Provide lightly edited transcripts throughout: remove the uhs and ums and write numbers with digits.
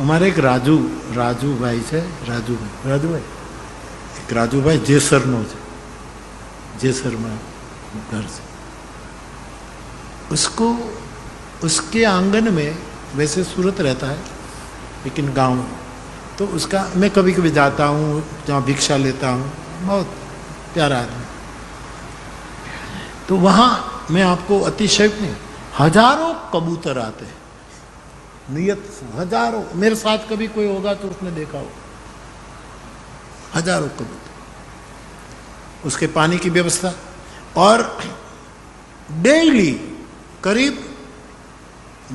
અમારે એક રાજુભાઈ છે, રાજુભાઈ એક રાજુભાઈ જેसरનો છે, जेसर में घर से। उसको उसके आंगन में, वैसे सूरत रहता है लेकिन गांव, तो उसका मैं कभी कभी जाता हूँ, जहाँ भिक्षा लेता हूँ, बहुत प्यारा आदमी। तो वहाँ मैं आपको अतिशयोक्ति नहीं, हजारों कबूतर आते हैं, नियत हजारों। मेरे साथ कभी कोई होगा तो उसने देखा हो, हजारों कबूतर। उसके पानी की व्यवस्था, और डेली करीब,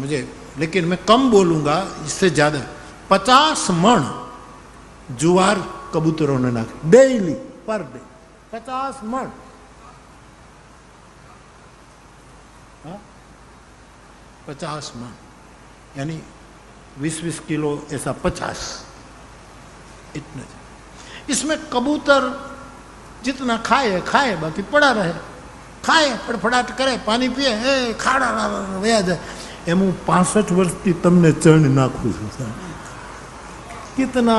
मुझे लेकिन मैं कम बोलूंगा, इससे ज्यादा 50 मण जुआर कबूतरों ने नाखे, डेली पर डे 50 मण। 50 मण यानी 20-20 किलो, ऐसा 50, इतना। इसमें कबूतर जितना खाए खाए, बाकी पड़ा रहे, खाए फड़फड़ाट करे, पानी पिए, खाड़ा वया जाए। एम हूँ 65 वर्षથી તમને ચણ નાખું છું, कितना।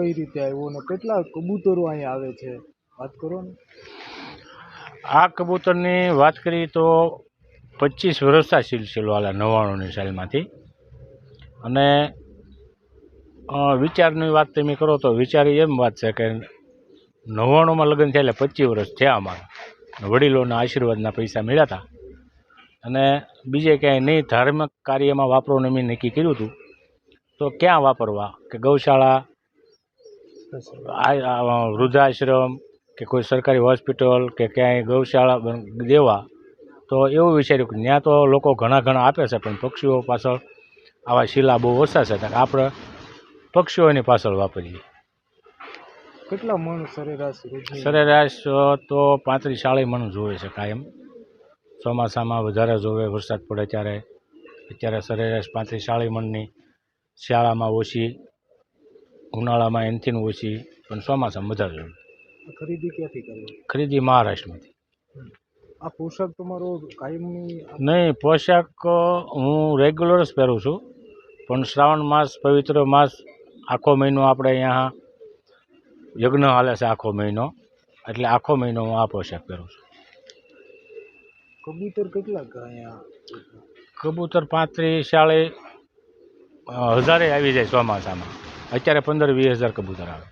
કઈ રીતે આવ્યો ને કેટલા કબૂતરો અહીંયા આવે છે, વાત કરો ને। આ કબૂતરની વાત કરી તો 25 વર્ષના સિલસિલો હાલે, 99ની સાલમાંથી। અને વિચારની વાત તમે કરો તો વિચારી એમ વાત છે કે 99માં લગ્ન થયા એટલે 25 વર્ષ થયા અમારા, વડીલોના આશીર્વાદના પૈસા મળ્યા હતા। અને બીજે ક્યાંય નહીં, ધાર્મિક કાર્યમાં વાપરવાનું મેં નક્કી કર્યું હતું, તો ક્યાં વાપરવા, કે ગૌશાળા, વૃદ્ધાશ્રમ, કે કોઈ સરકારી હોસ્પિટલ, કે ક્યાંય ગૌશાળા દેવા। તો એવું વિચાર્યું કે ત્યાં તો લોકો ઘણા આપે છે, પણ પક્ષીઓ પાછળ આવા શીલા બહુ ઓછા છે, આપણે પક્ષીઓની પાછળ વાપરીએ। કેટલા મણ સરેરાશ? સરેરાશ તો 35-40 મણ જોવે છે કાયમ। ચોમાસામાં વધારે જોવે વરસાદ પડે ત્યારે. અત્યારે સરેરાશ 35-40 મણની, શિયાળામાં ઓછી, ઉનાળામાં એનથી ઓછી, પણ ચોમાસામાં વધારે જોવે. આ ખરીદી ક્યાંથી કરો? ખરીદી મહારાષ્ટ્રમાંથી. આ પોશાક તમારો કાયમની નહીં, પોશાક હું રેગ્યુલર જ પહેરું છું, પણ શ્રાવણ માસ, પવિત્ર માસ, આખો મહિનો આપણે અહીંયા યજ્ઞ હાલે છે આખો મહિનો, એટલે આખો મહિનો હું આ પોશાક પહેરું છું. કબૂતર કેટલા અહીંયા? કબૂતર 35-40 હજારે આવી જાય ચોમાસામાં. અત્યારે 15-20 હજાર કબૂતર આવે.